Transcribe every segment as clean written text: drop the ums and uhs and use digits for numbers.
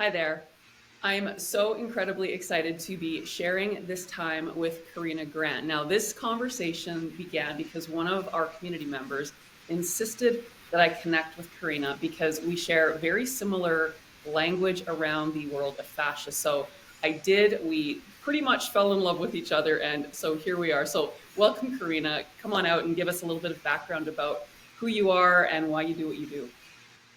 Hi there. I'm so incredibly excited to be sharing this time with Karina Grant. Now, this conversation began because one of our community members insisted that I connect with Karina because we share very similar language around the world of fascia. So I did. We pretty much fell in love with each other. And so here we are. So, welcome, Karina. Come on out and give us a little bit of background about who you are and why you do what you do.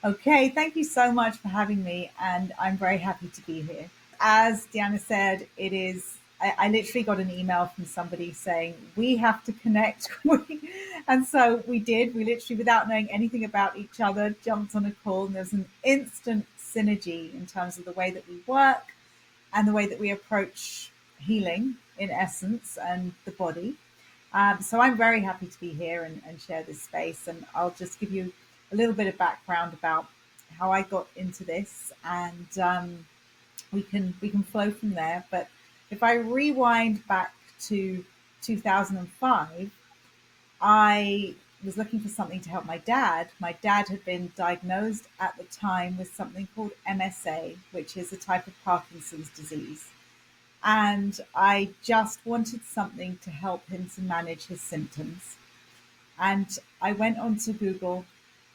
Okay, thank you so much for having me, and I'm very happy to be here. As Deanna said, I literally got an email from somebody saying, we have to connect. And so we did. We literally, without knowing anything about each other, jumped on a call, and there's an instant synergy in terms of the way that we work and the way that we approach healing, in essence, and the body. So I'm very happy to be here and share this space. And I'll just give you a little bit of background about how I got into this, and we can flow from there. But if I rewind back to 2005, I was looking for something to help my dad. My dad had been diagnosed at the time with something called MSA, which is a type of Parkinson's disease. And I just wanted something to help him to manage his symptoms. And I went onto Google,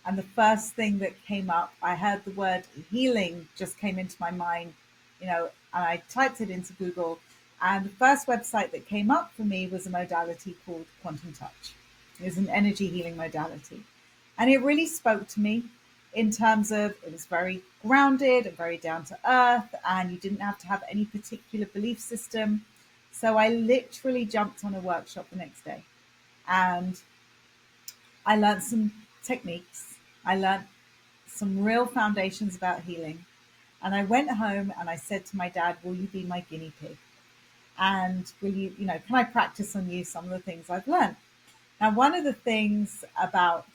and the first thing that came up, I heard the word healing just came into my mind, and I typed it into Google. And the first website that came up for me was a modality called Quantum Touch. It was an energy healing modality. And it really spoke to me in terms of it was very grounded and very down to earth, and you didn't have to have any particular belief system. So I literally jumped on a workshop the next day, and I learned some techniques. I learned some real foundations about healing. And I went home and I said to my dad, will you be my guinea pig? And will you, can I practice on you some of the things I've learned? Now, one of the things about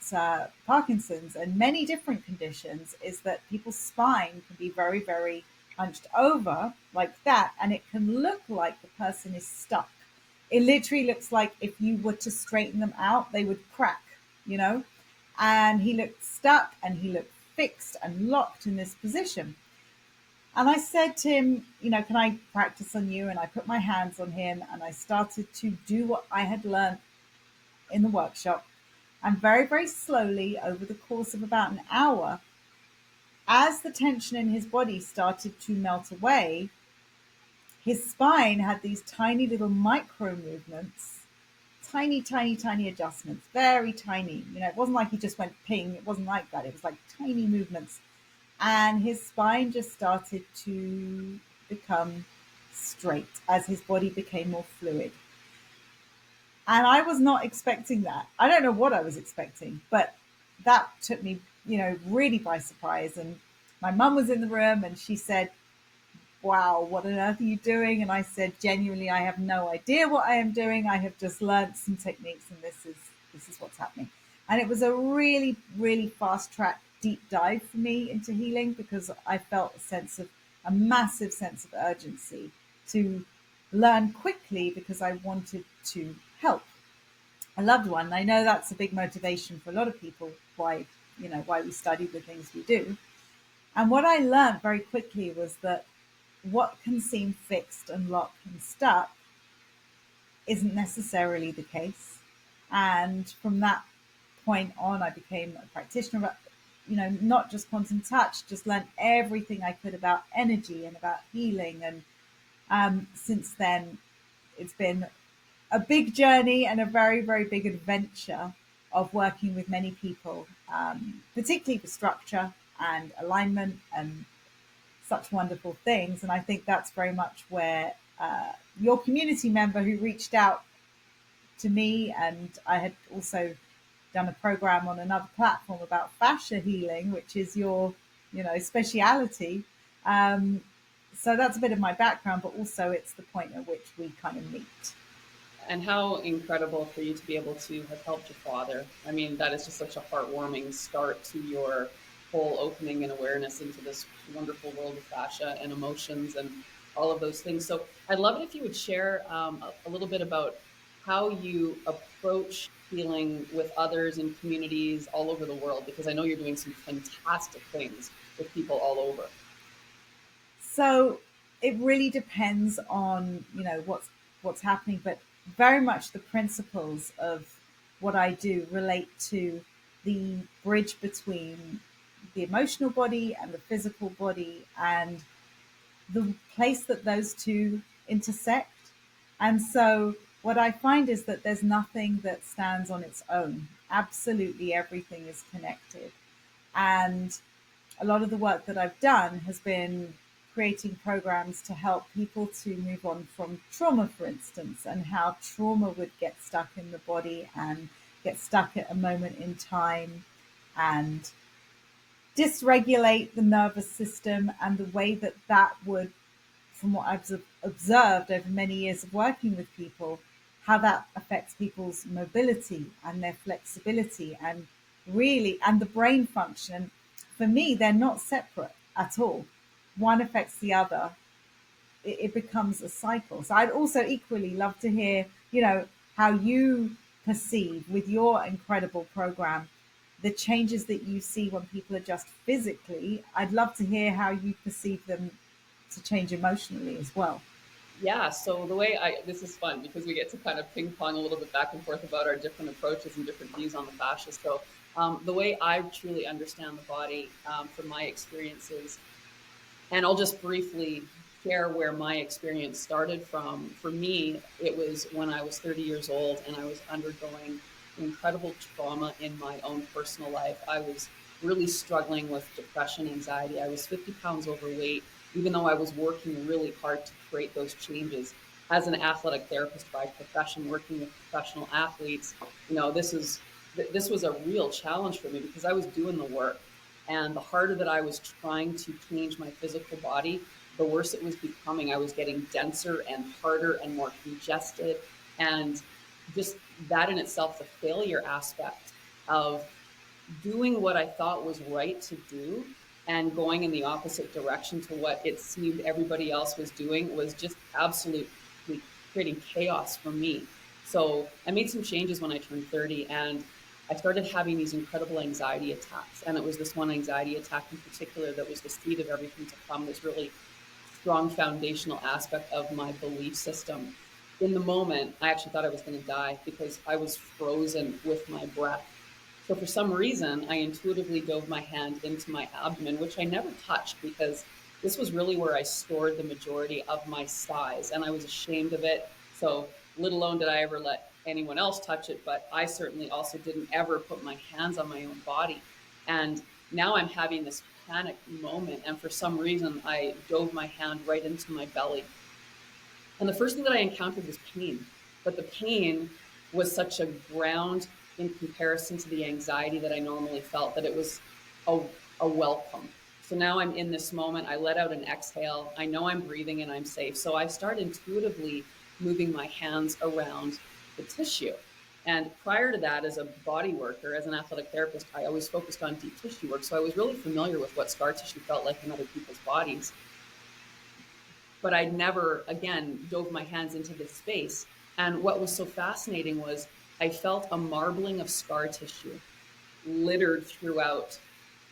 Parkinson's and many different conditions is that people's spine can be very, very hunched over like that. And it can look like the person is stuck. It literally looks like if you were to straighten them out, they would crack, you know? And he looked stuck and he looked fixed and locked in this position. And I said to him, can I practice on you? And I put my hands on him and I started to do what I had learned in the workshop. And very, very slowly, over the course of about an hour, as the tension in his body started to melt away, his spine had these tiny little micro movements, tiny, tiny, tiny adjustments, very tiny. It wasn't like he just went ping. It wasn't like that. It was like tiny movements. And his spine just started to become straight as his body became more fluid. And I was not expecting that. I don't know what I was expecting, but that took me, really by surprise. And my mum was in the room and she said, wow, what on earth are you doing? And I said, genuinely, I have no idea what I am doing. I have just learned some techniques and this is what's happening. And it was a really, really fast track deep dive for me into healing because I felt a massive sense of urgency to learn quickly because I wanted to help a loved one. I know that's a big motivation for a lot of people why we study the things we do. And what I learned very quickly was that what can seem fixed and locked and stuck isn't necessarily the case. And from that point on, I became a practitioner of, not just quantum touch, just learned everything I could about energy and about healing. And since then, it's been a big journey and a very, very big adventure of working with many people, particularly for structure and alignment and such wonderful things. And I think that's very much where your community member who reached out to me, and I had also done a program on another platform about fascia healing, which is your, speciality. Um, so that's a bit of my background, but also it's the point at which we kind of meet. And how incredible for you to be able to have helped your father. I mean, that is just such a heartwarming start to your whole opening and awareness into this wonderful world of fascia and emotions and all of those things. So I'd love it if you would share a little bit about how you approach healing with others and communities all over the world, because I know you're doing some fantastic things with people all over. So it really depends on, what's happening, but very much the principles of what I do relate to the bridge between the emotional body and the physical body, and the place that those two intersect. And so what I find is that there's nothing that stands on its own. Absolutely everything is connected. And a lot of the work that I've done has been creating programs to help people to move on from trauma, for instance, and how trauma would get stuck in the body and get stuck at a moment in time and dysregulate the nervous system, and the way that that would, from what I've observed over many years of working with people, how that affects people's mobility and their flexibility and really, and the brain function. For me, they're not separate at all. One affects the other. It becomes a cycle. So I'd also equally love to hear, how you perceive with your incredible program the changes that you see when people adjust physically. I'd love to hear how you perceive them to change emotionally as well. Yeah, so this is fun because we get to kind of ping pong a little bit back and forth about our different approaches and different views on the fascia. So, the way I truly understand the body, from my experiences, and I'll just briefly share where my experience started from. For me, it was when I was 30 years old and I was undergoing incredible trauma in my own personal life. I was really struggling with depression, anxiety. I was 50 pounds overweight, even though I was working really hard to create those changes. As an athletic therapist by profession, working with professional athletes, this was a real challenge for me because I was doing the work. And the harder that I was trying to change my physical body, the worse it was becoming. I was getting denser and harder and more congested. And just that in itself, the failure aspect of doing what I thought was right to do and going in the opposite direction to what it seemed everybody else was doing was just absolutely creating chaos for me. So I made some changes when I turned 30, and I started having these incredible anxiety attacks. And it was this one anxiety attack in particular that was the seed of everything to come, this really strong foundational aspect of my belief system. In the moment, I actually thought I was going to die because I was frozen with my breath. So for some reason, I intuitively dove my hand into my abdomen, which I never touched because this was really where I stored the majority of my size, and I was ashamed of it. So little alone did I ever let anyone else touch it, but I certainly also didn't ever put my hands on my own body. And now I'm having this panic moment, and for some reason, I dove my hand right into my belly. And the first thing that I encountered was pain, but the pain was such a ground in comparison to the anxiety that I normally felt that it was a, a welcome. So now I'm in this moment. I let out an exhale. I know I'm breathing and I'm safe. So I start intuitively moving my hands around the tissue. And prior to that, as a body worker, as an athletic therapist, I always focused on deep tissue work. So I was really familiar with what scar tissue felt like in other people's bodies, but I'd never again dove my hands into this space. And what was so fascinating was I felt a marbling of scar tissue littered throughout,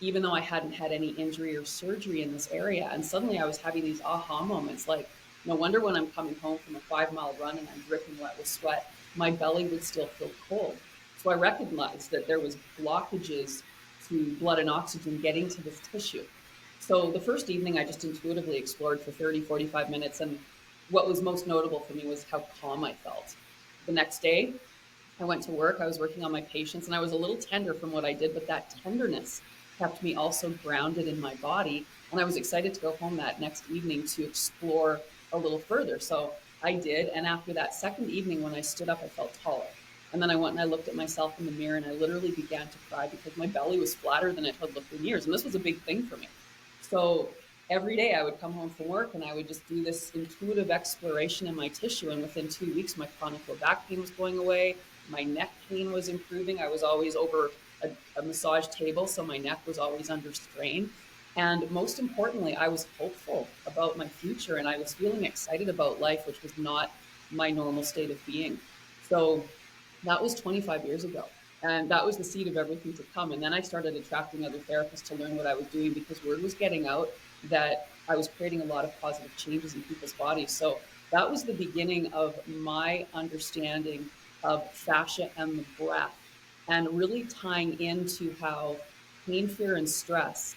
even though I hadn't had any injury or surgery in this area. And suddenly I was having these aha moments like, no wonder when I'm coming home from a 5 mile run and I'm dripping wet with sweat, my belly would still feel cold. So I recognized that there was blockages to blood and oxygen getting to this tissue. So the first evening, I just intuitively explored for 30, 45 minutes. And what was most notable for me was how calm I felt. The next day, I went to work. I was working on my patients, and I was a little tender from what I did, but that tenderness kept me also grounded in my body. And I was excited to go home that next evening to explore a little further. So I did. And after that second evening, when I stood up, I felt taller. And then I went and I looked at myself in the mirror and I literally began to cry because my belly was flatter than it had looked in years. And this was a big thing for me. So every day I would come home from work and I would just do this intuitive exploration in my tissue. And within 2 weeks, my chronic low back pain was going away. My neck pain was improving. I was always over a massage table, so my neck was always under strain. And most importantly, I was hopeful about my future and I was feeling excited about life, which was not my normal state of being. So that was 25 years ago. And that was the seed of everything to come. And then I started attracting other therapists to learn what I was doing because word was getting out that I was creating a lot of positive changes in people's bodies. So that was the beginning of my understanding of fascia and the breath, and really tying into how pain, fear, and stress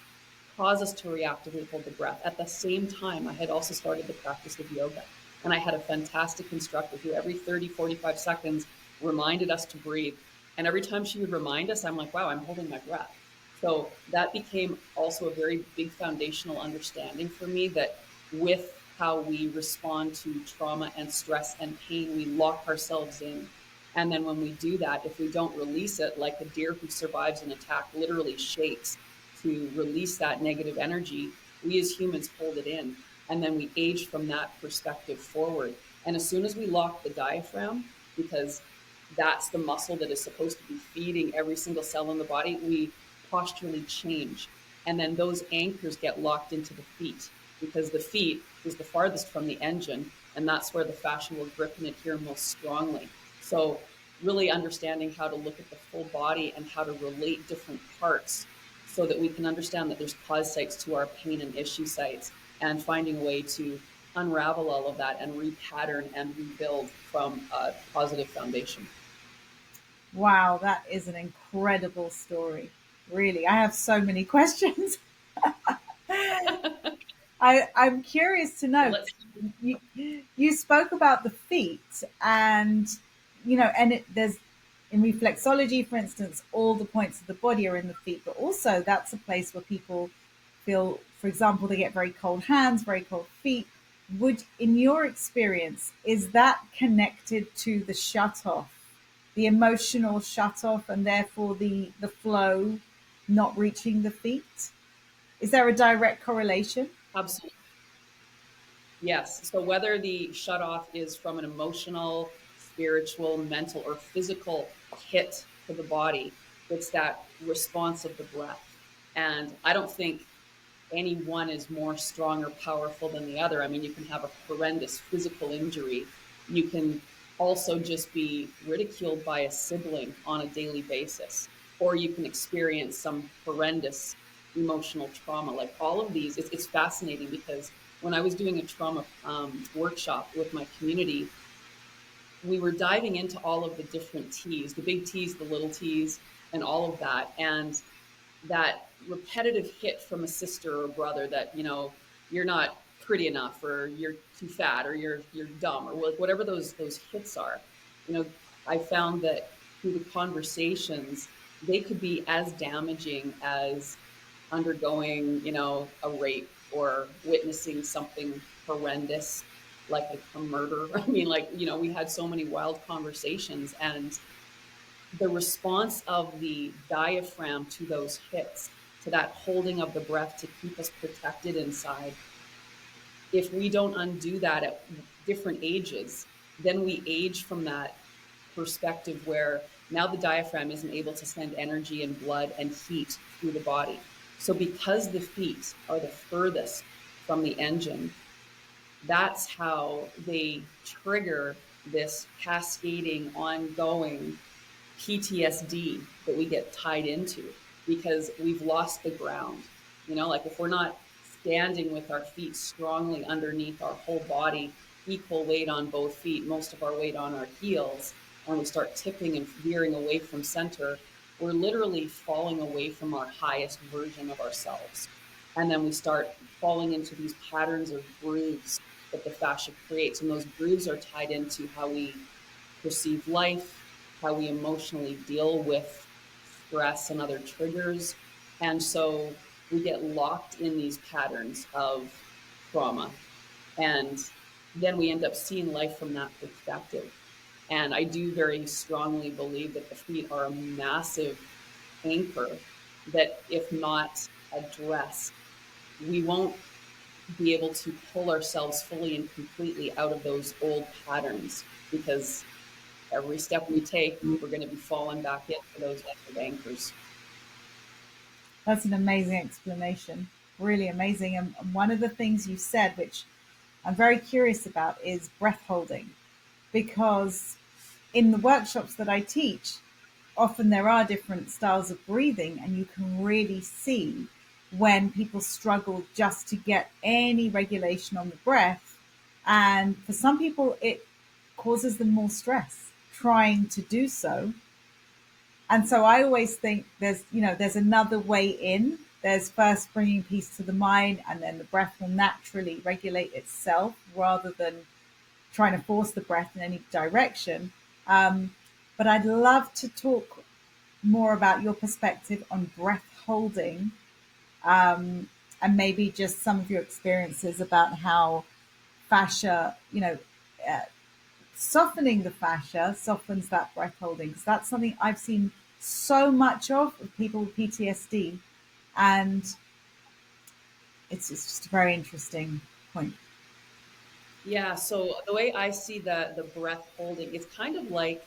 cause us to reactively hold the breath. At the same time, I had also started the practice of yoga. And I had a fantastic instructor who every 30, 45 seconds reminded us to breathe. And every time she would remind us, I'm like, wow, I'm holding my breath. So that became also a very big foundational understanding for me, that with how we respond to trauma and stress and pain, we lock ourselves in. And then when we do that, if we don't release it, like a deer who survives an attack literally shakes to release that negative energy, we as humans hold it in. And then we age from that perspective forward. And as soon as we lock the diaphragm, because that's the muscle that is supposed to be feeding every single cell in the body, we posturally change. And then those anchors get locked into the feet, because the feet is the farthest from the engine. And that's where the fascia will grip and adhere most strongly. So, really understanding how to look at the full body and how to relate different parts so that we can understand that there's cause sites to our pain and issue sites, and finding a way to unravel all of that and repattern and rebuild from a positive foundation. Wow, that is an incredible story. Really, I have so many questions. I'm curious to know. Let's You, you spoke about the feet, and there's in reflexology, for instance, all the points of the body are in the feet, but also that's a place where people feel, for example, they get very cold hands, very cold feet. Would, in your experience, is that connected to the shut off, the emotional shut off, and therefore the flow not reaching the feet? Is there a direct correlation? absolutely. Yes. So whether the shut off is from an emotional, spiritual, mental, or physical hit to the body, it's that response of the breath. And I don't think any one is more strong or powerful than the other. I mean, you can have a horrendous physical injury. You can also just be ridiculed by a sibling on a daily basis, or you can experience some horrendous emotional trauma. Like all of these, it's fascinating, because when I was doing a trauma workshop with my community, we were diving into all of the different T's, the big T's, the little T's, and all of that. And that repetitive hit from a sister or brother that, you're not pretty enough, or you're too fat, or you're dumb, or whatever those hits are. you know I found that through the conversations, they could be as damaging as undergoing, a rape or witnessing something horrendous like a murder. I mean, like, we had so many wild conversations, and the response of the diaphragm to those hits, to that holding of the breath to keep us protected inside, if we don't undo that at different ages, then we age from that perspective where now the diaphragm isn't able to send energy and blood and heat through the body. So, because the feet are the furthest from the engine, that's how they trigger this cascading, ongoing PTSD that we get tied into, because we've lost the ground. Like if we're not standing with our feet strongly underneath our whole body, equal weight on both feet, most of our weight on our heels, and we start tipping and veering away from center, we're literally falling away from our highest version of ourselves. And then we start falling into these patterns of grooves that the fascia creates. And those grooves are tied into how we perceive life, how we emotionally deal with stress and other triggers. And so we get locked in these patterns of trauma. And then we end up seeing life from that perspective. And I do very strongly believe that the feet are a massive anchor, that if not addressed, we won't be able to pull ourselves fully and completely out of those old patterns, because every step we take, we're going to be falling back into those negative anchors. That's an amazing explanation. Really amazing. And one of the things you said, which I'm very curious about, is breath holding. Because in the workshops that I teach, often there are different styles of breathing, and you can really see when people struggle just to get any regulation on the breath. And for some people, it causes them more stress trying to do so. And so I always think there's another way in. There's first bringing peace to the mind, and then the breath will naturally regulate itself rather than trying to force the breath in any direction. But I'd love to talk more about your perspective on breath holding, and maybe just some of your experiences about how fascia, uh, softening the fascia softens that breath holding. Because that's something I've seen so much of with people with PTSD. And it's just a very interesting point. Yeah, so the way I see the breath holding, it's kind of like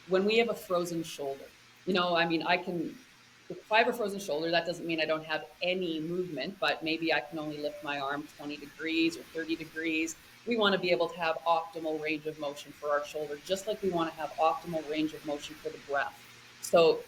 when we have a frozen shoulder. I mean, if I have a frozen shoulder, that doesn't mean I don't have any movement, but maybe I can only lift my arm 20 degrees or 30 degrees. We want to be able to have optimal range of motion for our shoulder, just like we want to have optimal range of motion for the breath. So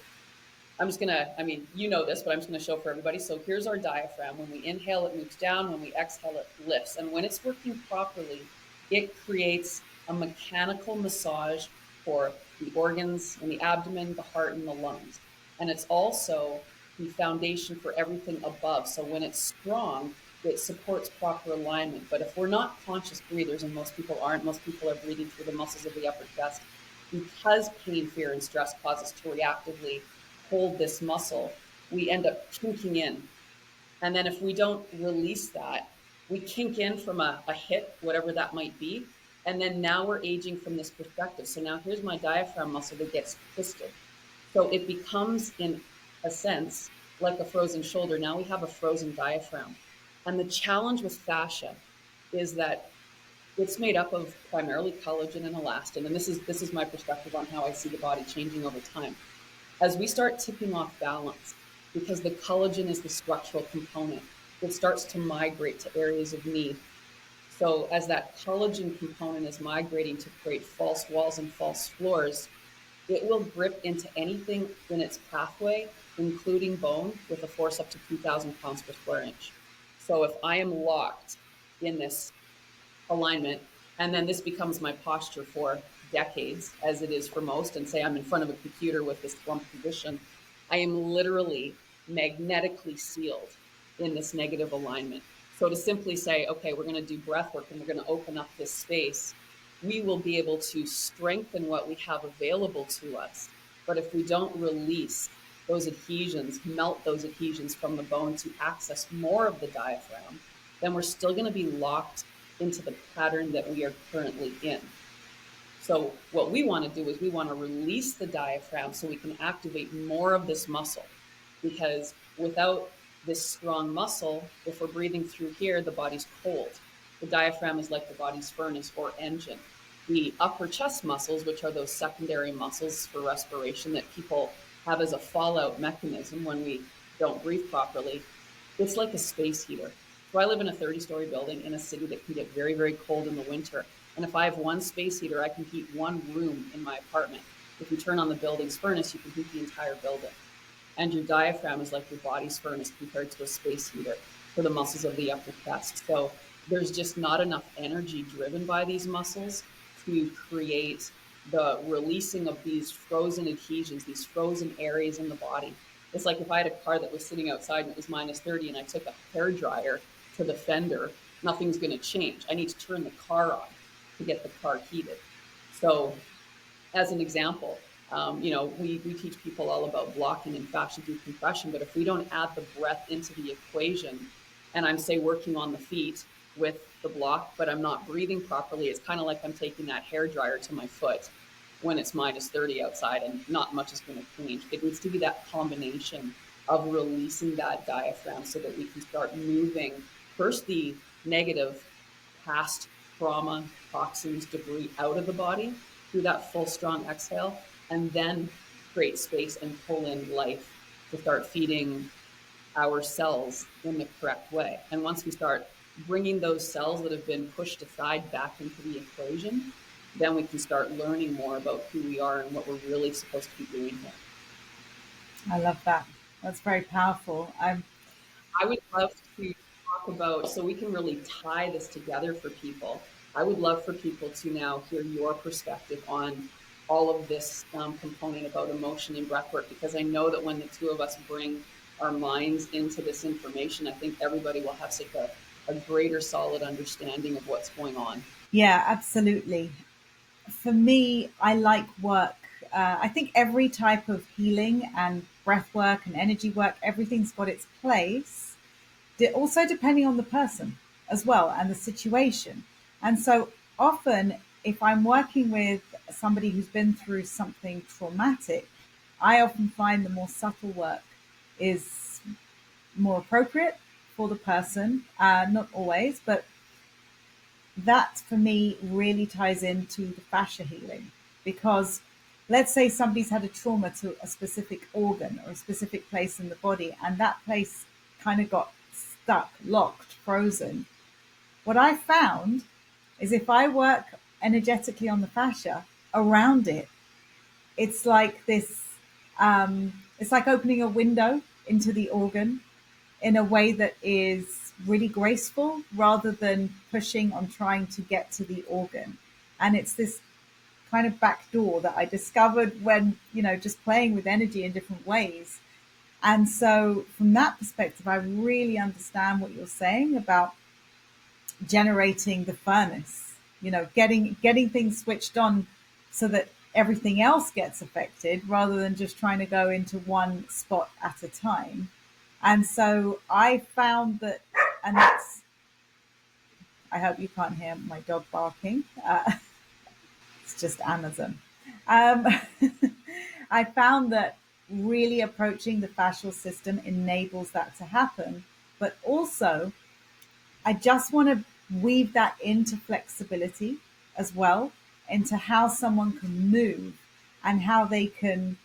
I'm just gonna, I mean, you know this, but I'm just gonna show for everybody. So here's our diaphragm. When we inhale, it moves down. When we exhale, it lifts. And when it's working properly, it creates a mechanical massage for the organs in the abdomen, the heart, and the lungs. And it's also the foundation for everything above. So when it's strong, it supports proper alignment. But if we're not conscious breathers, and most people aren't, most people are breathing through the muscles of the upper chest, because pain, fear, and stress cause us to reactively hold this muscle, we end up kinking in. And then if we don't release that, we kink in from a hit, whatever that might be. And then now we're aging from this perspective. So now here's my diaphragm muscle that gets twisted. So it becomes, in a sense, like a frozen shoulder. Now we have a frozen diaphragm. And the challenge with fascia is that it's made up of primarily collagen and elastin. And this is my perspective on how I see the body changing over time. As we start tipping off balance, because the collagen is the structural component, it starts to migrate to areas of need. So as that collagen component is migrating to create false walls and false floors, it will grip into anything in its pathway, including bone, with a force up to 2,000 pounds per square inch. So if I am locked in this alignment, and then this becomes my posture for decades, as it is for most, and say I'm in front of a computer with this slumped position, I am literally magnetically sealed in this negative alignment. So to simply say, okay, we're going to do breath work and we're going to open up this space, we will be able to strengthen what we have available to us. But if we don't release those adhesions, melt those adhesions from the bone to access more of the diaphragm, then we're still going to be locked into the pattern that we are currently in. So what we want to do is we want to release the diaphragm so we can activate more of this muscle. Because without this strong muscle, if we're breathing through here, the body's cold. The diaphragm is like the body's furnace or engine. The upper chest muscles, which are those secondary muscles for respiration that people have as a fallout mechanism when we don't breathe properly, it's like a space heater. So I live in a 30-story building in a city that can get very, very cold in the winter. And if I have one space heater, I can heat one room in my apartment. If you turn on the building's furnace, you can heat the entire building. And your diaphragm is like your body's furnace compared to a space heater for the muscles of the upper chest. So there's just not enough energy driven by these muscles to create the releasing of these frozen adhesions, these frozen areas in the body. It's like if I had a car that was sitting outside and it was minus 30 and I took a hair dryer to the fender, nothing's going to change. I need to turn the car on to get the car heated. So as an example, we teach people all about blocking and fascia decompression, but if we don't add the breath into the equation, and I'm, say, working on the feet with the block, but I'm not breathing properly, it's kind of like I'm taking that hair dryer to my foot when it's minus 30 outside and not much is going to change. It needs to be that combination of releasing that diaphragm so that we can start moving first the negative past trauma, toxins, debris out of the body through that full, strong exhale, and then create space and pull in life to start feeding our cells in the correct way. And once we start bringing those cells that have been pushed aside back into the equation, then we can start learning more about who we are and what we're really supposed to be doing here. I love that. That's very powerful. I would love to talk about, so we can really tie this together for people. I would love for people to now hear your perspective on all of this component about emotion and breath work, because I know that when the two of us bring our minds into this information, I think everybody will have such a greater solid understanding of what's going on. Yeah, absolutely. For me, I like work. I think every type of healing and breath work and energy work, everything's got its place. Also, depending on the person as well and the situation. And so, often, if I'm working with somebody who's been through something traumatic, I often find the more subtle work is more appropriate for the person. Not always, but that for me really ties into the fascia healing, because let's say somebody's had a trauma to a specific organ or a specific place in the body, and that place kind of got stuck, locked, frozen. What I found is if I work energetically on the fascia around it, it's like this, it's like opening a window into the organ in a way that is really graceful rather than pushing on trying to get to the organ. And it's this kind of back door that I discovered when, just playing with energy in different ways. And so from that perspective, I really understand what you're saying about generating the furnace, getting things switched on so that everything else gets affected rather than just trying to go into one spot at a time. And so I found that, and that's, I hope you can't hear my dog barking. It's just Amazon. Um, I found that really approaching the fascial system enables that to happen. But also, I just want to weave that into flexibility as well, into how someone can move and how they can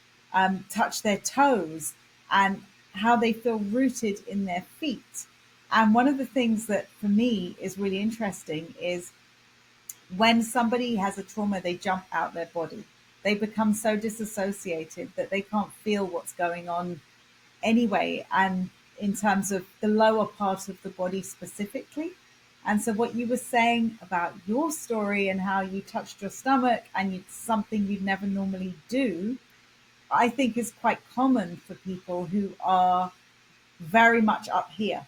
touch their toes and how they feel rooted in their feet. And one of the things that for me is really interesting is when somebody has a trauma, they jump out their body. They become so disassociated that they can't feel what's going on anyway, and in terms of the lower part of the body specifically. And so, what you were saying about your story and how you touched your stomach and it's something you'd never normally do, I think is quite common for people who are very much up here.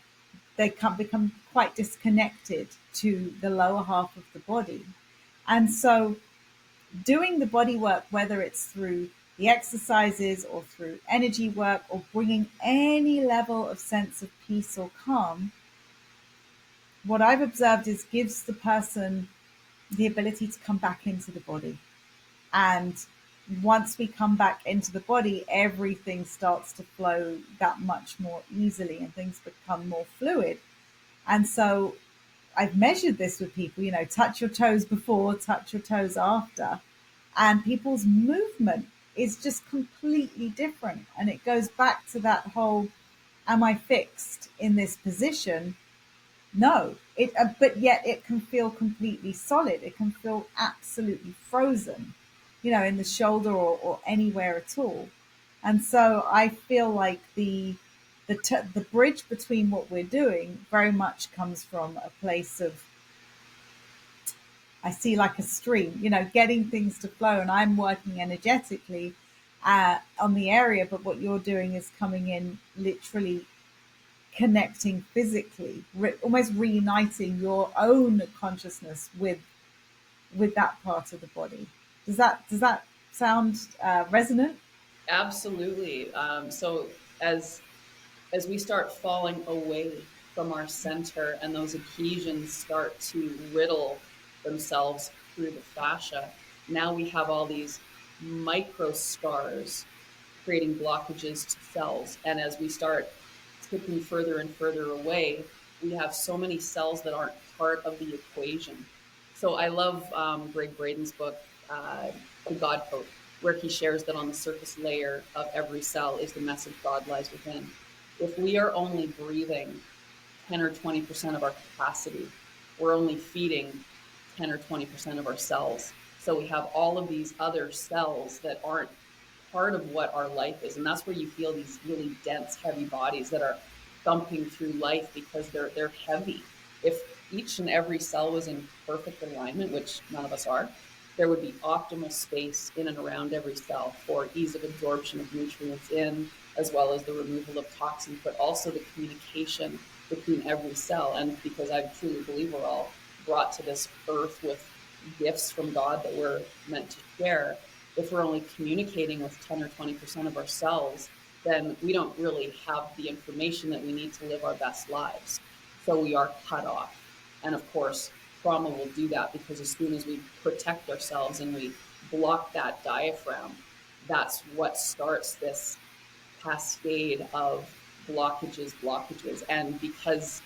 They can become quite disconnected to the lower half of the body. And so, doing the body work, whether it's through the exercises or through energy work or bringing any level of sense of peace or calm, what I've observed is gives the person the ability to come back into the body. And once we come back into the body, everything starts to flow that much more easily and things become more fluid. And so I've measured this with people, touch your toes before, touch your toes after, and people's movement is just completely different. And it goes back to that whole, am I fixed in this position? No, but yet it can feel completely solid. It can feel absolutely frozen, in the shoulder or anywhere at all. And so I feel like the bridge between what we're doing very much comes from a place of, I see like a stream, getting things to flow, and I'm working energetically on the area, but what you're doing is coming in, literally connecting physically, almost reuniting your own consciousness with that part of the body. Does that sound resonant? Absolutely. So as we start falling away from our center and those adhesions start to riddle themselves through the fascia, now we have all these micro scars creating blockages to cells. And as we start tipping further and further away, we have so many cells that aren't part of the equation. So I love Greg Braden's book, The God Code, where he shares that on the surface layer of every cell is the message God lies within. If we are only breathing 10 or 20% of our capacity, we're only feeding 10 or 20% of our cells. So we have all of these other cells that aren't part of what our life is. And that's where you feel these really dense, heavy bodies that are thumping through life because they're heavy. If each and every cell was in perfect alignment, which none of us are, there would be optimal space in and around every cell for ease of absorption of nutrients in, as well as the removal of toxins, but also the communication between every cell. And because I truly believe we're all brought to this earth with gifts from God that we're meant to share, if we're only communicating with 10 or 20% of ourselves, then we don't really have the information that we need to live our best lives. So we are cut off. And of course, trauma will do that, because as soon as we protect ourselves and we block that diaphragm, that's what starts this cascade of blockages. And because,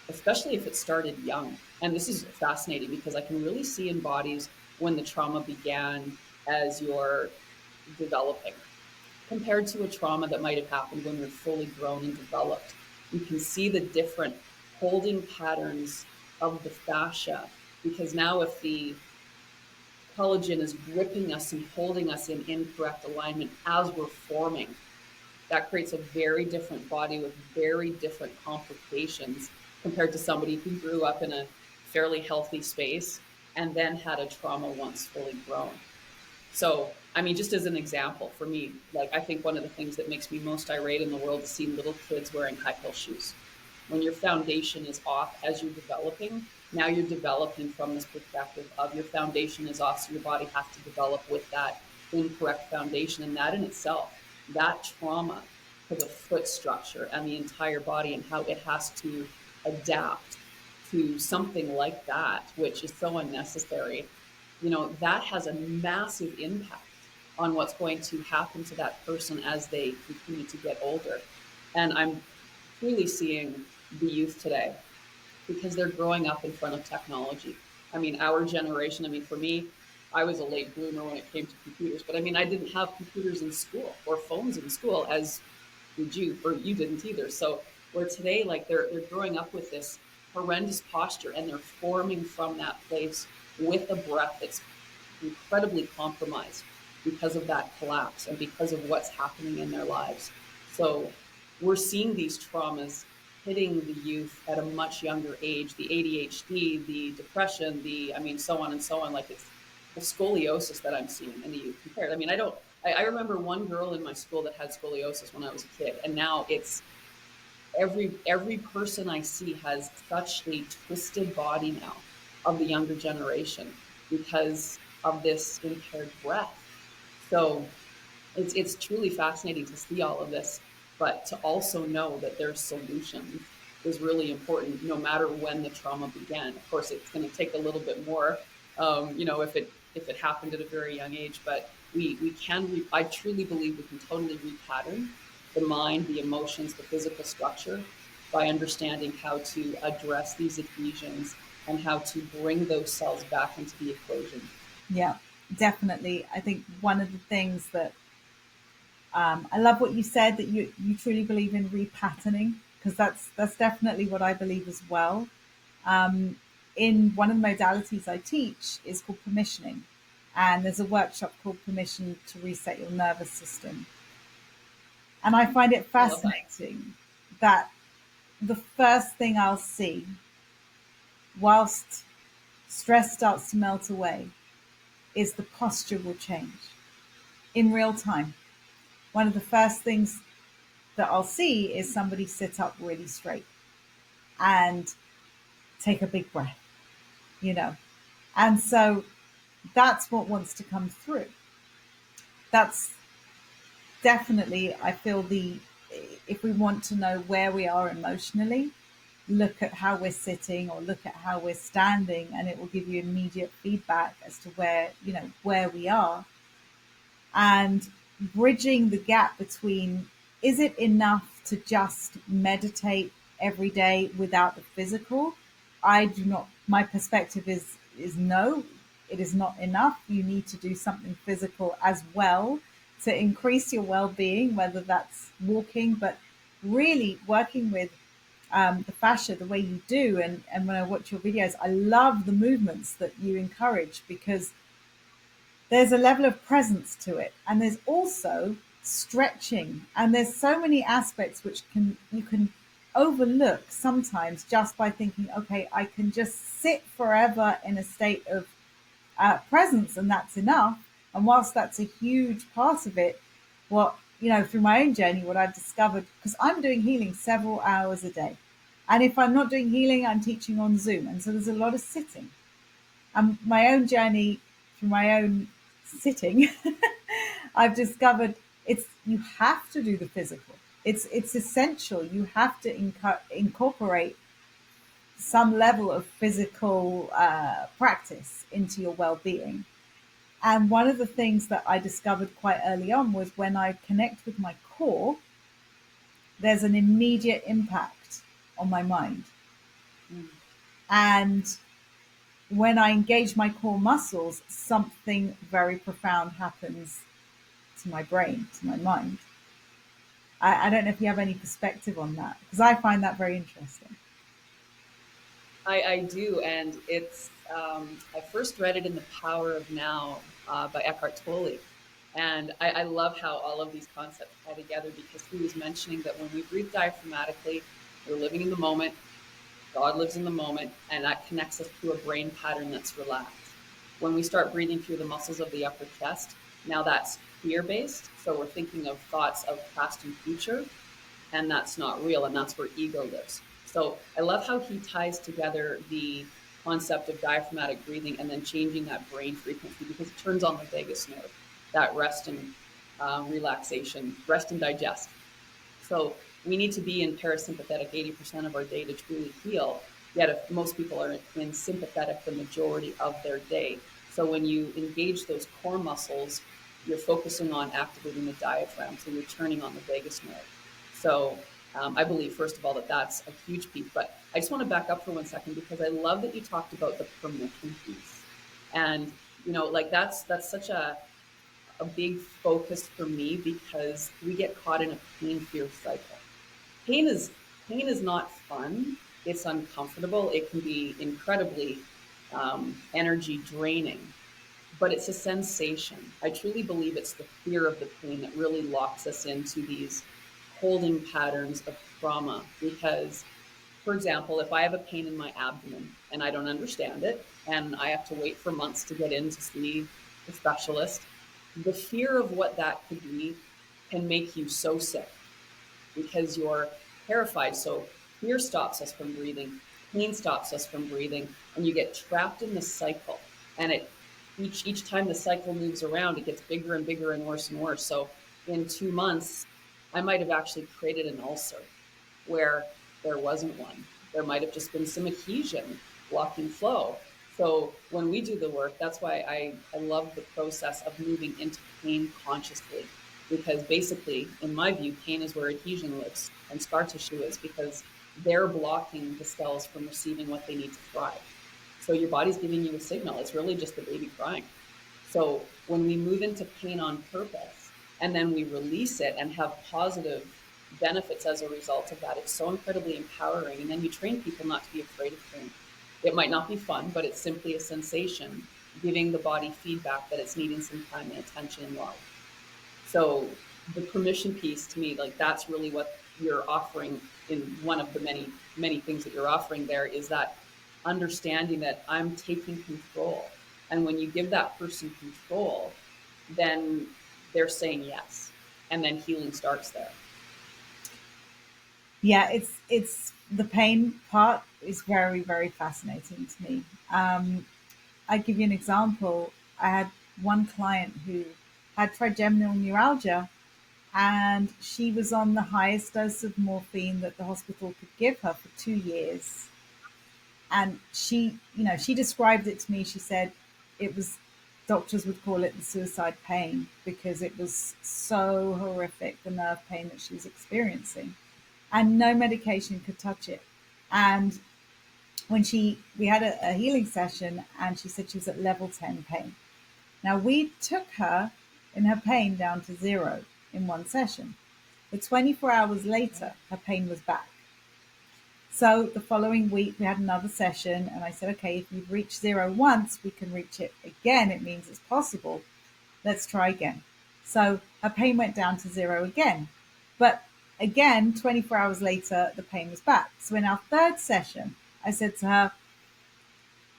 especially if it started young, and this is fascinating because I can really see in bodies when the trauma began as you're developing, compared to a trauma that might have happened when you're fully grown and developed. You can see the different holding patterns of the fascia, because now if the collagen is gripping us and holding us in incorrect alignment as we're forming, that creates a very different body with very different complications compared to somebody who grew up in a fairly healthy space and then had a trauma once fully grown. So, I mean, just as an example, for me, like, I think one of the things that makes me most irate in the world is seeing little kids wearing high heel shoes. When your foundation is off as you're developing, now you're developing from this perspective of your foundation is off, so your body has to develop with that incorrect foundation. And that in itself, that trauma to the foot structure and the entire body and how it has to adapt to something like that, which is so unnecessary, that has a massive impact on what's going to happen to that person as they continue to get older. And I'm truly seeing the youth today, because they're growing up in front of technology. I mean, our generation, I mean, for me, I was a late bloomer when it came to computers, but I mean, I didn't have computers in school or phones in school, as did you, or you didn't either. So where today, like, they're growing up with this horrendous posture, and they're forming from that place with a breath that's incredibly compromised because of that collapse and because of what's happening in their lives. So we're seeing these traumas hitting the youth at a much younger age, the ADHD, the depression, I mean, so on and so on. Like, it's the scoliosis that I'm seeing in the youth compared. I mean, I remember one girl in my school that had scoliosis when I was a kid, and now it's every person I see has such a twisted body now of the younger generation because of this impaired breath. So it's truly fascinating to see all of this, but to also know that there's solutions is really important, no matter when the trauma began. Of course, it's going to take a little bit more, if it happened at a very young age, but we can. I truly believe we can totally repattern the mind, the emotions, the physical structure by understanding how to address these adhesions and how to bring those cells back into the equation. Yeah, definitely. I think one of the things that I love what you said, that you truly believe in repatterning, because that's definitely what I believe as well. In one of the modalities I teach is called permissioning, and there's a workshop called Permission to Reset Your Nervous System. And I find it I love that. fascinating that the first thing I'll see whilst stress starts to melt away is the posture will change in real time. One of the first things that I'll see is somebody sit up really straight and take a big breath, you know. And so that's what wants to come through. That's definitely, I feel, if we want to know where we are emotionally, look at how we're sitting or look at how we're standing, and it will give you immediate feedback as to where we are. And bridging the gap between, is it enough to just meditate every day without the physical? I do not, my perspective is no, it is not enough. You need to do something physical as well to increase your well-being, whether that's walking, but really working with the fascia the way you do. And when I watch your videos, I love the movements that you encourage, because there's a level of presence to it, and there's also stretching, and there's so many aspects which you can overlook sometimes just by thinking, okay, I can just sit forever in a state of presence and that's enough. And whilst that's a huge part of it, what, through my own journey, what I've discovered, because I'm doing healing several hours a day. And if I'm not doing healing, I'm teaching on Zoom. And so there's a lot of sitting. And my own journey through my own sitting, I've discovered you have to do the physical. It's essential. You have to incorporate some level of physical practice into your well-being. And one of the things that I discovered quite early on was when I connect with my core, there's an immediate impact on my mind. Mm. And when I engage my core muscles, something very profound happens to my brain, to my mind. I don't know if you have any perspective on that, because I find that very interesting. I do, and I first read it in The Power of Now by Eckhart Tolle. And I love how all of these concepts tie together because he was mentioning that when we breathe diaphragmatically, we're living in the moment, God lives in the moment, and that connects us to a brain pattern that's relaxed. When we start breathing through the muscles of the upper chest, now that's fear based. So we're thinking of thoughts of past and future, and that's not real, and that's where ego lives. So I love how he ties together the concept of diaphragmatic breathing and then changing that brain frequency because it turns on the vagus nerve, that rest and relaxation, rest and digest. So we need to be in parasympathetic 80% of our day to truly heal. Yet if most people are in sympathetic the majority of their day. So when you engage those core muscles, you're focusing on activating the diaphragm, so you're turning on the vagus nerve. So I believe, first of all, that that's a huge piece. But I just want to back up for 1 second because I love that you talked about the permission piece. And, like that's such a big focus for me because we get caught in a pain fear cycle. Pain is pain is not fun. It's uncomfortable. It can be incredibly energy draining, but it's a sensation. I truly believe it's the fear of the pain that really locks us into these holding patterns of trauma. Because, for example, if I have a pain in my abdomen and I don't understand it, and I have to wait for months to get in to see a specialist, the fear of what that could be can make you so sick because you're terrified. So fear stops us from breathing, pain stops us from breathing, and you get trapped in the cycle. And each time the cycle moves around, it gets bigger and bigger and worse and worse. So in 2 months, I might have actually created an ulcer where there wasn't one. There might have just been some adhesion blocking flow. So when we do the work, that's why I love the process of moving into pain consciously. Because basically, in my view, pain is where adhesion lives and scar tissue is because they're blocking the cells from receiving what they need to thrive. So your body's giving you a signal. It's really just the baby crying. So when we move into pain on purpose and then we release it and have positive benefits as a result of that, it's so incredibly empowering. And then you train people not to be afraid of pain. It might not be fun, but it's simply a sensation, giving the body feedback that it's needing some time and attention and love. So the permission piece to me, like that's really what you're offering in one of the many, many things that you're offering there is that understanding that I'm taking control. And when you give that person control, then they're saying yes. And then healing starts there. Yeah, it's the pain part is very, very fascinating to me. I give you an example. I had one client who had trigeminal neuralgia, and she was on the highest dose of morphine that the hospital could give her for 2 years. And she described it to me. She said it was, doctors would call it the suicide pain because it was so horrific, the nerve pain that she was experiencing, and no medication could touch it. And when we had a healing session, and she said she was at level 10 pain. Now we took her in her pain down to zero in one session, but 24 hours later her pain was back. So the following week we had another session, and I said, okay, if you've reached zero once, we can reach it again. It means it's possible. Let's try again. So her pain went down to zero again, but Again, 24 hours later, the pain was back. So in our third session, I said to her,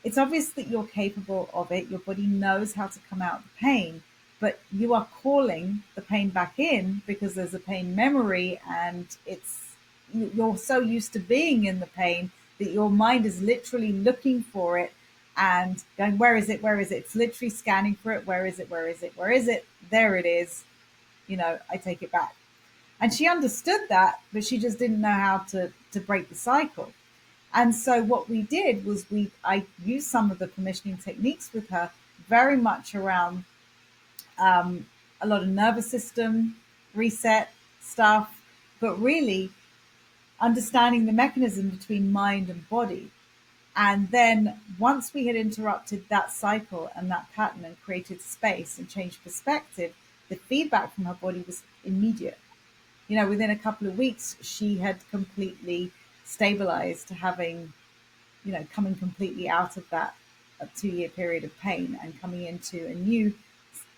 it's obvious that you're capable of it. Your body knows how to come out of the pain, but you are calling the pain back in because there's a pain memory, and you're so used to being in the pain that your mind is literally looking for it and going, where is it? Where is it? It's literally scanning for it. Where is it? Where is it? Where is it? There it is. I take it back. And she understood that, but she just didn't know how to break the cycle. And so what we did was I used some of the conditioning techniques with her, very much around a lot of nervous system reset stuff, but really understanding the mechanism between mind and body. And then once we had interrupted that cycle and that pattern and created space and changed perspective, the feedback from her body was immediate. Within a couple of weeks, she had completely stabilized, having, coming completely out of that 2 year period of pain and coming into a new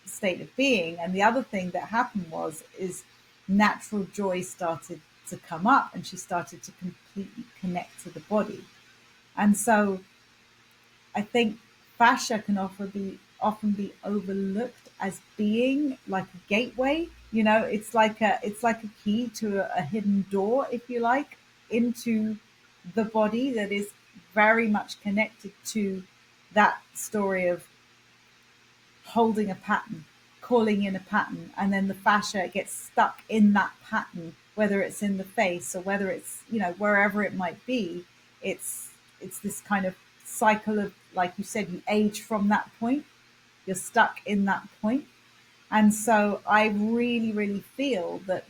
state of being. And the other thing that happened is natural joy started to come up, and she started to completely connect to the body. And so I think fascia can often be overlooked as being like a gateway. It's like a key to a hidden door, if you like, into the body that is very much connected to that story of holding a pattern, calling in a pattern, and then the fascia gets stuck in that pattern, whether it's in the face or whether it's, wherever it might be. It's this kind of cycle of, like you said, you age from that point, you're stuck in that point. And so I really, really feel that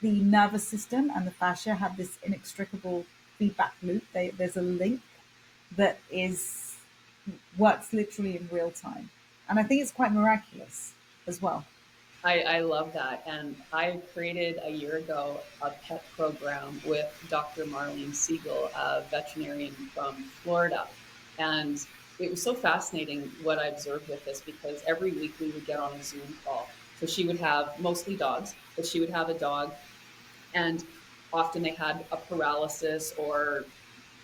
the nervous system and the fascia have this inextricable feedback loop. There's a link that is works literally in real time. And I think it's quite miraculous as well. I love that. And I created a year ago a pet program with Dr. Marlene Siegel, a veterinarian from Florida. And it was so fascinating what I observed with this, because every week we would get on a Zoom call. So she would have mostly dogs, but she would have a dog, and often they had a paralysis or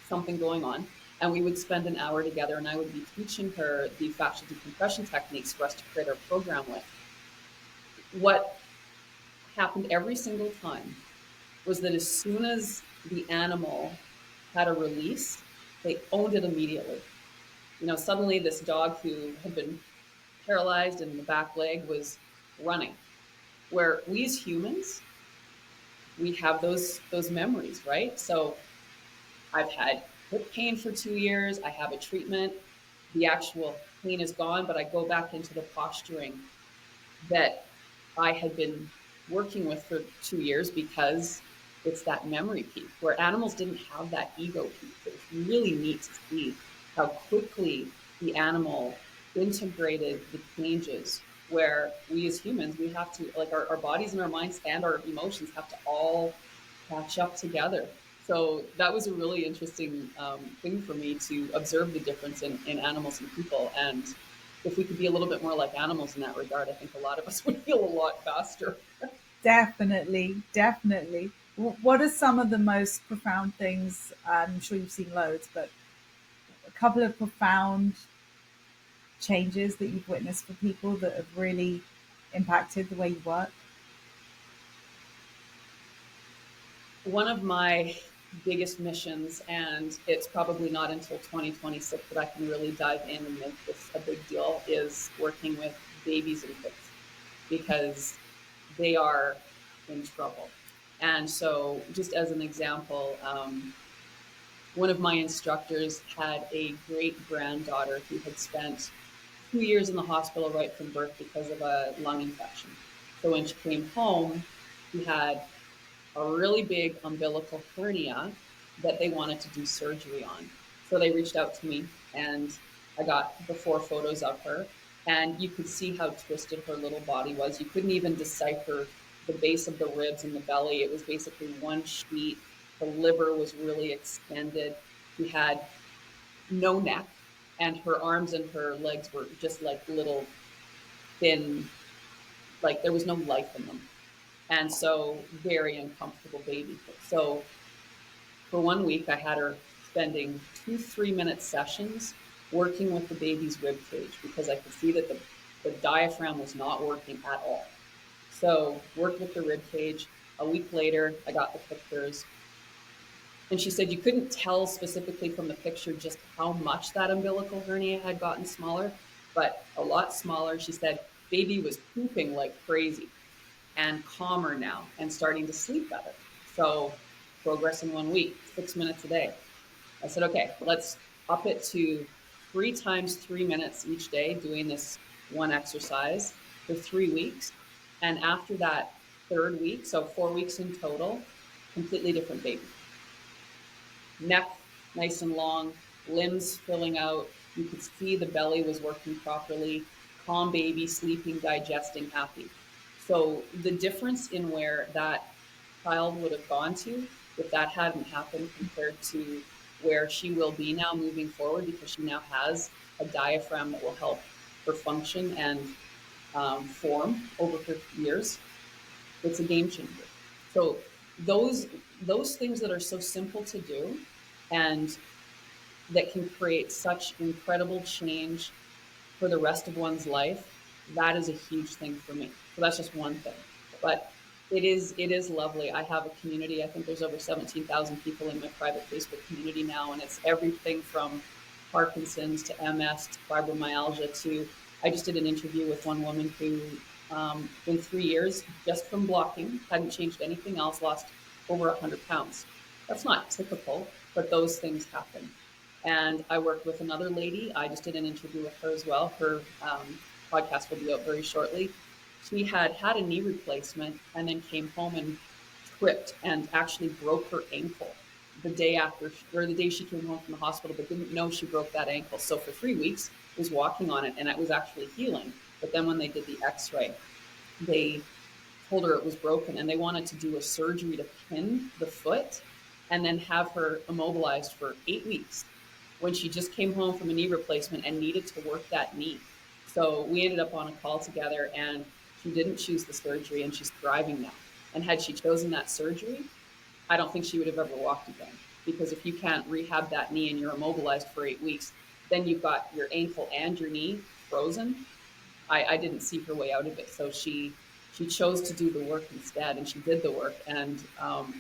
something going on. And we would spend an hour together, and I would be teaching her the fascial decompression techniques for us to create our program with. What happened every single time was that as soon as the animal had a release, they owned it immediately. Suddenly this dog who had been paralyzed in the back leg was running. Where we as humans, we have those memories, right? So I've had hip pain for 2 years. I have a treatment. The actual pain is gone, but I go back into the posturing that I had been working with for 2 years, because it's that memory piece where animals didn't have that ego piece. It's really neat to see how quickly the animal integrated the changes, where we as humans, we have to, like, our bodies and our minds and our emotions have to all catch up together. So that was a really interesting thing for me to observe the difference in animals and people. And if we could be a little bit more like animals in that regard, I think a lot of us would heal a lot faster. Definitely, definitely. What are some of the most profound things? I'm sure you've seen loads, but a couple of profound changes that you've witnessed for people that have really impacted the way you work? One of my biggest missions, and it's probably not until 2026 that I can really dive in and make this a big deal, is working with babies and kids, because they are in trouble. And so, just as an example, one of my instructors had a great granddaughter who had spent 2 years in the hospital right from birth because of a lung infection. So when she came home, she had a really big umbilical hernia that they wanted to do surgery on. So they reached out to me, and I got before photos of her, and you could see how twisted her little body was. You couldn't even decipher the base of the ribs and the belly. It was basically one sheet. The liver was really extended. She had no neck, and her arms and her legs were just like little thin, like there was no life in them. And so very uncomfortable baby. So for 1 week, I had her spending 2 3-minute sessions working with the baby's rib cage because I could see that the diaphragm was not working at all. So worked with the rib cage. A week later, I got the pictures. And she said you couldn't tell specifically from the picture just how much that umbilical hernia had gotten smaller, but a lot smaller. She said baby was pooping like crazy and calmer now and starting to sleep better. So progress in 1 week, 6 minutes a day. I said, okay, let's up it to 3 times 3 minutes each day doing this one exercise for 3 weeks. And after that third week, so 4 weeks in total, completely different baby. Neck nice and long, limbs filling out. You could see the belly was working properly, calm baby, sleeping, digesting, happy. So the difference in where that child would have gone to if that hadn't happened compared to where she will be now moving forward because she now has a diaphragm that will help her function and form over her years. It's a game changer. So those those things that are so simple to do and that can create such incredible change for the rest of one's life, that is a huge thing for me. So that's just one thing. But it is lovely. I have a community. I think there's over 17,000 people in my private Facebook community now, and it's everything from Parkinson's to MS to fibromyalgia to I just did an interview with one woman who in 3 years, just from blocking, hadn't changed anything else, lost over 100 pounds. That's not typical, but those things happen. And I worked with another lady. I just did an interview with her as well. Her podcast will be out very shortly. She had had a knee replacement and then came home and tripped and actually broke her ankle the day after, or the day she came home from the hospital, but didn't know she broke that ankle. So for 3 weeks, was walking on it and it was actually healing. But then when they did the x-ray, they told her it was broken and they wanted to do a surgery to pin the foot and then have her immobilized for 8 weeks when she just came home from a knee replacement and needed to work that knee. So we ended up on a call together and she didn't choose the surgery and she's thriving now. And had she chosen that surgery, I don't think she would have ever walked again. Because if you can't rehab that knee and you're immobilized for 8 weeks, then you've got your ankle and your knee frozen. I didn't see her way out of it. So she chose to do the work instead, and she did the work. And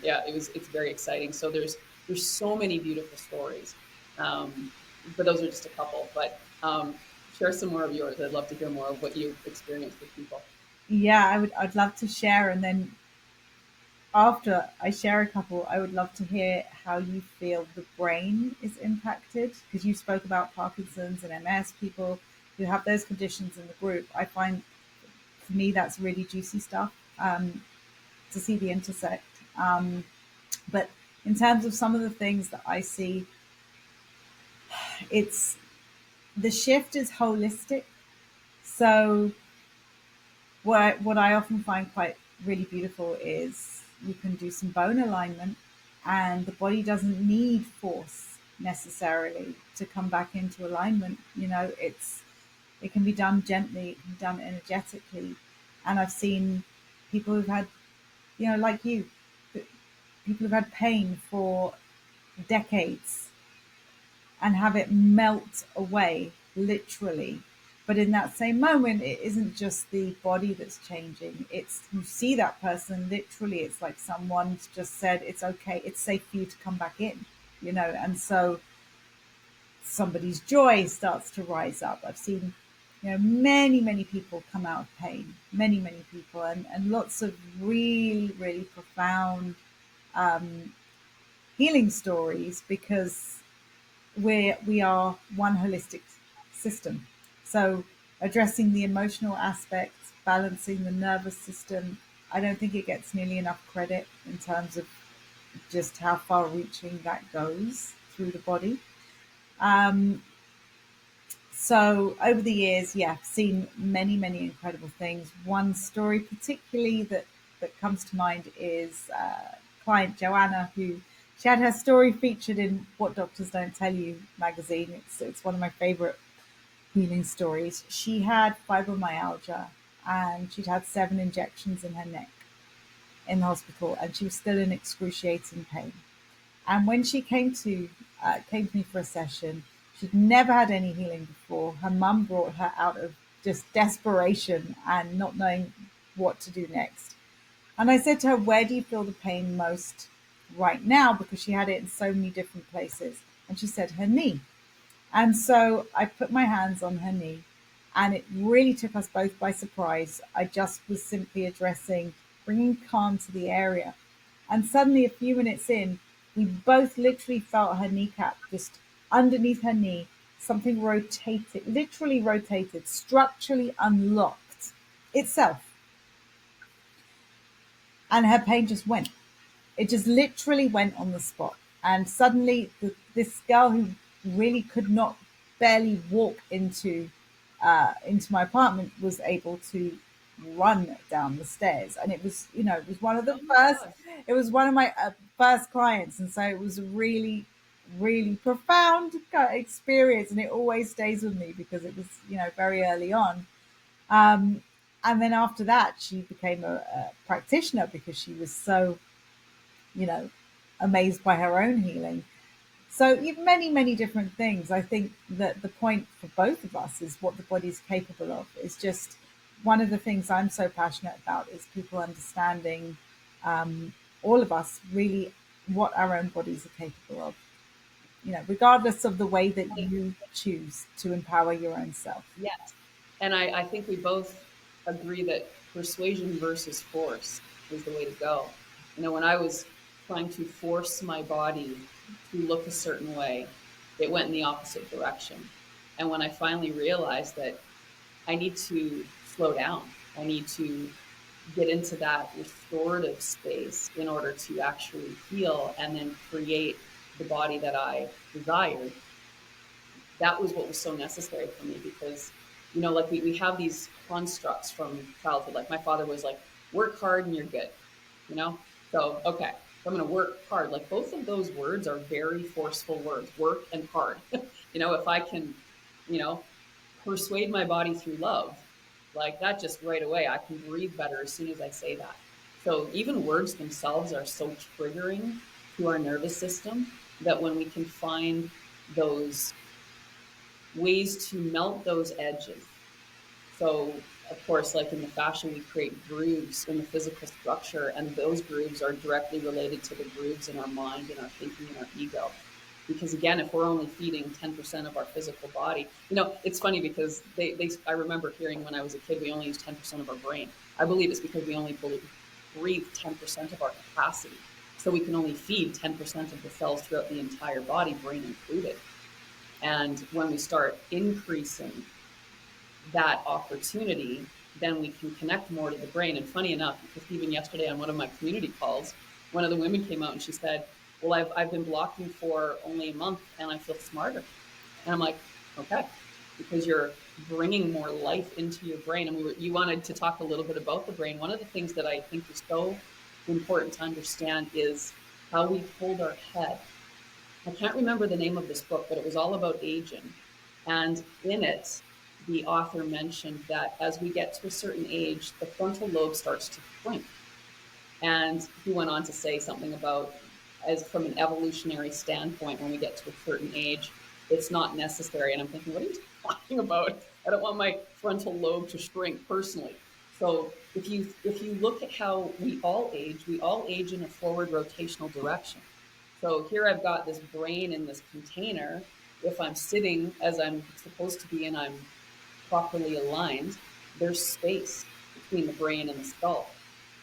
yeah, it's very exciting. So there's so many beautiful stories, but those are just a couple. But share some more of yours. I'd love to hear more of what you experienced with people. Yeah, I'd love to share, and then after I share a couple, I would love to hear how you feel the brain is impacted because you spoke about Parkinson's and MS people who have those conditions in the group. I find for me that's really juicy stuff to see the intersect. But in terms of some of the things that I see, it's the shift is holistic. So what I often find quite really beautiful is you can do some bone alignment and the body doesn't need force necessarily to come back into alignment. It can be done gently, it can be done energetically. And I've seen people who've had, like you, people who've had pain for decades and have it melt away, literally. But in that same moment, it isn't just the body that's changing. It's you see that person literally. It's like someone's just said, "It's okay. It's safe for you to come back in," And so somebody's joy starts to rise up. I've seen, many, many people come out of pain. Many, many people, and lots of really, really profound healing stories because we are one holistic system. So addressing the emotional aspects, balancing the nervous system, I don't think it gets nearly enough credit in terms of just how far reaching that goes through the body. So over the years, yeah, I've seen many, many incredible things. One story particularly that comes to mind is client Joanna, who she had her story featured in What Doctors Don't Tell You magazine. It's one of my favorite healing stories. She had fibromyalgia and she'd had 7 injections in her neck. in the hospital, and she was still in excruciating pain. And when she came to me for a session, she'd never had any healing before. Her mum brought her out of just desperation and not knowing what to do next. And I said to her, "Where do you feel the pain most right now?" Because she had it in so many different places. And she said, "Her knee." And so I put my hands on her knee, and it really took us both by surprise. I just was simply addressing, bringing calm to the area. And suddenly, a few minutes in, we both literally felt her kneecap just underneath her knee. Something rotated, literally rotated, structurally unlocked itself. And her pain just went. It just literally went on the spot. And suddenly, this girl who really could not barely walk into my apartment was able to run down the stairs. And it was, it was one of the Oh my first. gosh. It was one of my first clients, and so it was a really, really profound experience, and it always stays with me because it was, very early on. Um, and then after that, she became a practitioner because she was so, you know, amazed by her own healing. So many, many different things. I think that the point for both of us is what the body's capable of. Is just one of the things I'm so passionate about is people understanding, all of us really, what our own bodies are capable of. Regardless of the way that you choose to empower your own self. Yes. And I think we both agree that persuasion versus force is the way to go. When I was trying to force my body to look a certain way, it went in the opposite direction. And when I finally realized that I need to slow down, I need to get into that restorative space in order to actually heal and then create the body that I desired, that was what was so necessary for me because like we have these constructs from childhood. Like my father was like, work hard and you're good, you know so okay, so I'm going to work hard. Like both of those words are very forceful words, work and hard. If I can you know persuade my body through love, like that, just right away I can breathe better as soon as I say that. So even words themselves are so triggering to our nervous system that when we can find those ways to melt those edges. So, of course, like in the fascia, we create grooves in the physical structure, and those grooves are directly related to the grooves in our mind, in our thinking, in our ego. Because again, if we're only feeding 10% of our physical body, it's funny because I remember hearing when I was a kid, we only use 10% of our brain. I believe it's because we only breathe 10% of our capacity. So we can only feed 10% of the cells throughout the entire body, brain included. And when we start increasing that opportunity, then we can connect more to the brain. And funny enough, because even yesterday on one of my community calls, one of the women came out and she said, well, I've been blocking for only a month and I feel smarter. And I'm like, okay, because you're bringing more life into your brain. And you wanted to talk a little bit about the brain. One of the things that I think is so important to understand is how we hold our head. I can't remember the name of this book, but it was all about aging. And in it, the author mentioned that as we get to a certain age, the frontal lobe starts to shrink. And he went on to say something about, as from an evolutionary standpoint, when we get to a certain age, it's not necessary. And I'm thinking, what are you talking about? I don't want my frontal lobe to shrink personally. So if you look at how we all age in a forward rotational direction. So here I've got this brain in this container. If I'm sitting as I'm supposed to be and I'm properly aligned, there's space between the brain and the skull.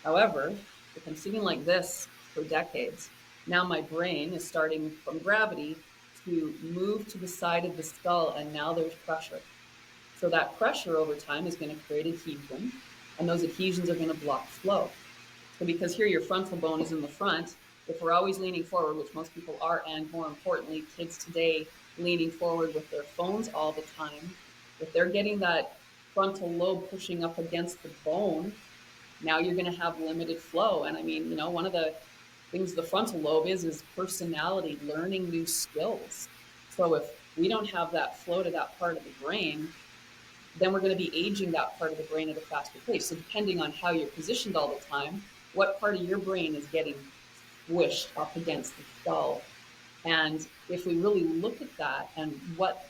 However, if I'm sitting like this for decades, now my brain is starting from gravity to move to the side of the skull, and now there's pressure. So that pressure over time is going to create adhesion, and those adhesions are going to block flow. So because here your frontal bone is in the front, if we're always leaning forward, which most people are, and more importantly, kids today leaning forward with their phones all the time, if they're getting that frontal lobe pushing up against the bone, now you're going to have limited flow. And I mean, one of the things the frontal lobe is personality, learning new skills. So if we don't have that flow to that part of the brain, then we're going to be aging that part of the brain at a faster pace. So depending on how you're positioned all the time, what part of your brain is getting squished up against the skull. And if we really look at that and what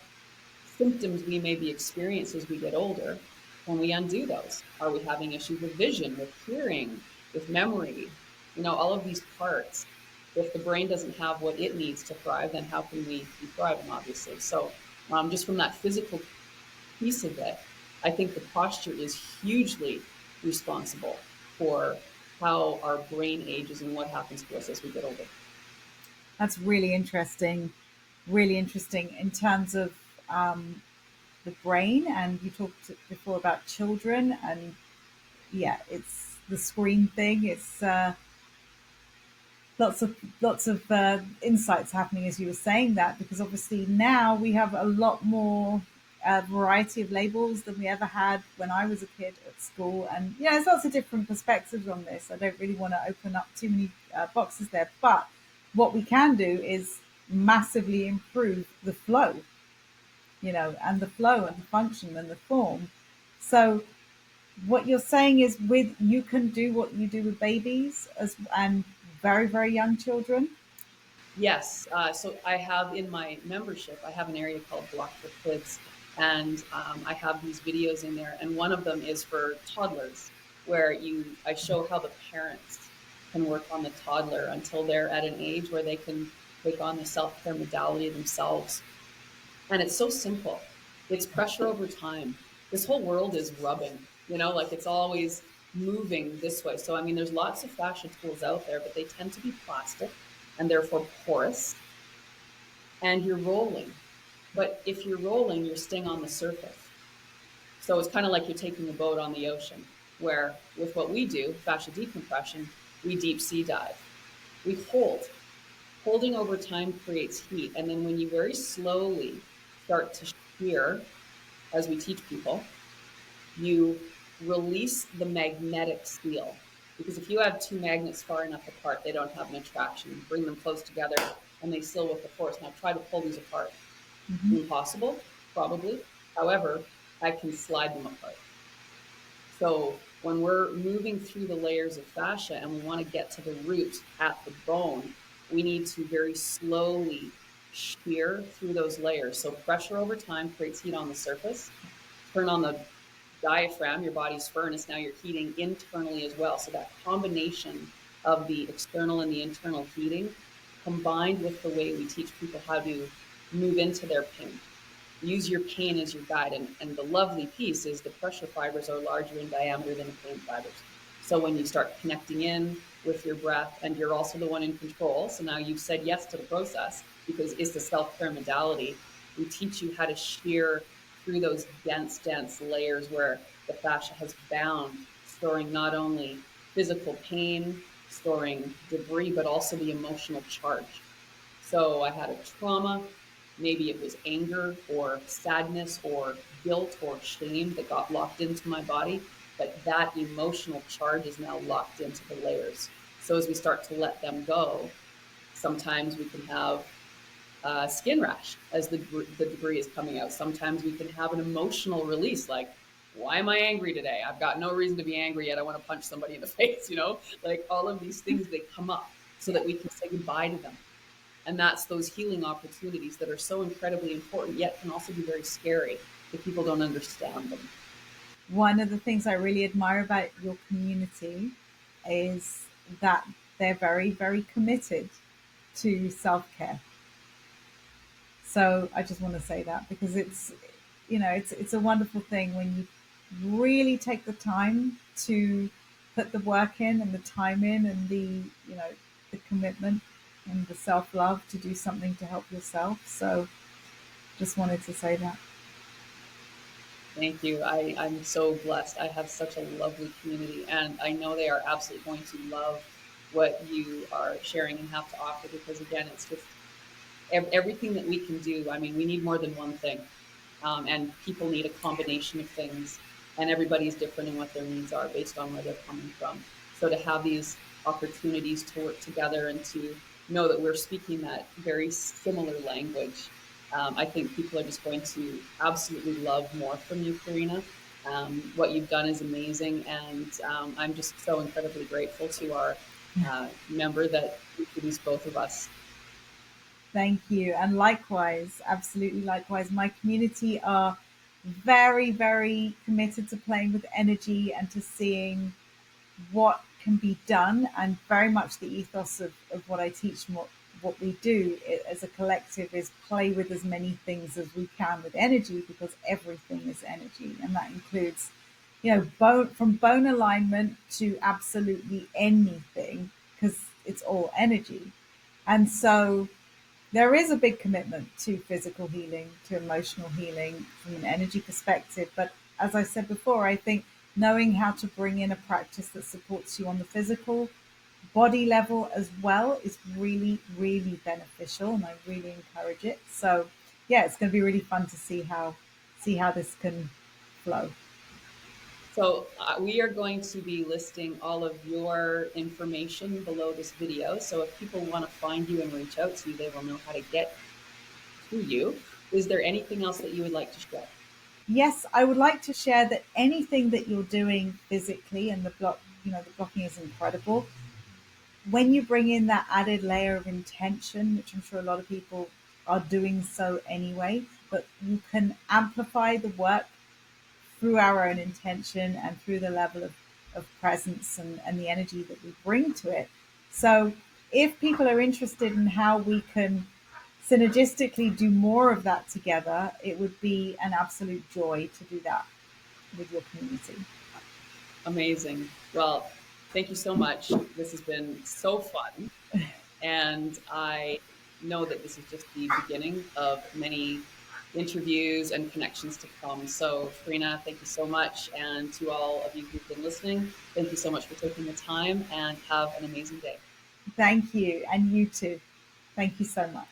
symptoms we may be experiencing as we get older, can we undo those? Are we having issues with vision, with hearing, with memory? All of these parts. If the brain doesn't have what it needs to thrive, then how can we be thriving, obviously? So, just from that physical piece of it, I think the posture is hugely responsible for how our brain ages and what happens to us as we get older. That's really interesting in terms of the brain. And you talked before about children, and yeah, it's the screen thing. It's lots of insights happening as you were saying that, because obviously now we have a lot more variety of labels than we ever had when I was a kid at school. And yeah, there's lots of different perspectives on this. I don't really want to open up too many boxes there, but what we can do is massively improve the flow, and the flow and the function and the form. So what you're saying is, with you can do what you do with babies and very, very young children. Yes. So I have in my membership, I have an area called Block for Kids, and I have these videos in there. And one of them is for toddlers, where I show how the parents can work on the toddler until they're at an age where they can take on the self care modality themselves. And it's so simple. It's pressure over time. This whole world is rubbing, like it's always moving this way. So, I mean, there's lots of fascia tools out there, but they tend to be plastic and therefore porous, and you're rolling. But if you're rolling, you're staying on the surface. So it's kind of like you're taking a boat on the ocean, where with what we do, fascia decompression, we deep sea dive. We hold. Holding over time creates heat. And then when you very slowly start to shear, as we teach people, you release the magnetic seal. Because if you have two magnets far enough apart, they don't have an attraction. You bring them close together and they seal with the force. Now try to pull these apart. Mm-hmm. Impossible, probably. However, I can slide them apart. So when we're moving through the layers of fascia and we want to get to the root at the bone, we need to very slowly shear through those layers. So pressure over time creates heat on the surface. Turn on the diaphragm, your body's furnace. Now you're heating internally as well. So that combination of the external and the internal heating, combined with the way we teach people how to move into their pain. Use your pain as your guide. And the lovely piece is the pressure fibers are larger in diameter than the pain fibers. So when you start connecting in with your breath, and you're also the one in control, so now you've said yes to the process because it's the self-care modality. We teach you how to shear through those dense layers where the fascia has bound, storing not only physical pain, storing debris, but also the emotional charge. So I had a trauma, maybe it was anger or sadness or guilt or shame that got locked into my body, but that emotional charge is now locked into the layers. So as we start to let them go, sometimes we can have skin rash as the debris is coming out. Sometimes we can have an emotional release, like, why am I angry today? I've got no reason to be angry yet. I want to punch somebody in the face, like all of these things, they come up so that we can say goodbye to them. And that's those healing opportunities that are so incredibly important, yet can also be very scary if people don't understand them. One of the things I really admire about your community is that they're very, very committed to self care. So I just want to say that, because it's a wonderful thing when you really take the time to put the work in and the time in and the commitment and the self love to do something to help yourself. So just wanted to say that. Thank you. I'm so blessed. I have such a lovely community, and I know they are absolutely going to love what you are sharing and have to offer, because, again, it's just everything that we can do. I mean, we need more than one thing, and people need a combination of things, and everybody's different in what their needs are based on where they're coming from. So to have these opportunities to work together and to know that we're speaking that very similar language, I think people are just going to absolutely love more from you, Karina. What you've done is amazing, and I'm just so incredibly grateful to our member that introduced both of us. Thank you. And likewise, absolutely likewise, my community are very, very committed to playing with energy and to seeing what can be done, and very much the ethos of what I teach and what we do as a collective is play with as many things as we can with energy, because everything is energy, and that includes, from bone alignment to absolutely anything, because it's all energy. And so there is a big commitment to physical healing, to emotional healing from an energy perspective. But as I said before, I think knowing how to bring in a practice that supports you on the physical body level as well is really, really beneficial, and I really encourage it. So yeah, it's going to be really fun to see how this can flow. So we are going to be listing all of your information below this video. So if people want to find you and reach out to you, they will know how to get to you. Is there anything else that you would like to share? Yes, I would like to share that anything that you're doing physically, and the blocking is incredible. When you bring in that added layer of intention, which I'm sure a lot of people are doing so anyway, but you can amplify the work through our own intention and through the level of presence and the energy that we bring to it. So if people are interested in how we can synergistically do more of that together, it would be an absolute joy to do that with your community. Amazing. Well, thank you so much. This has been so fun. And I know that this is just the beginning of many interviews and connections to come. So, Karina, thank you so much. And to all of you who've been listening, thank you so much for taking the time and have an amazing day. Thank you, and you too. Thank you so much.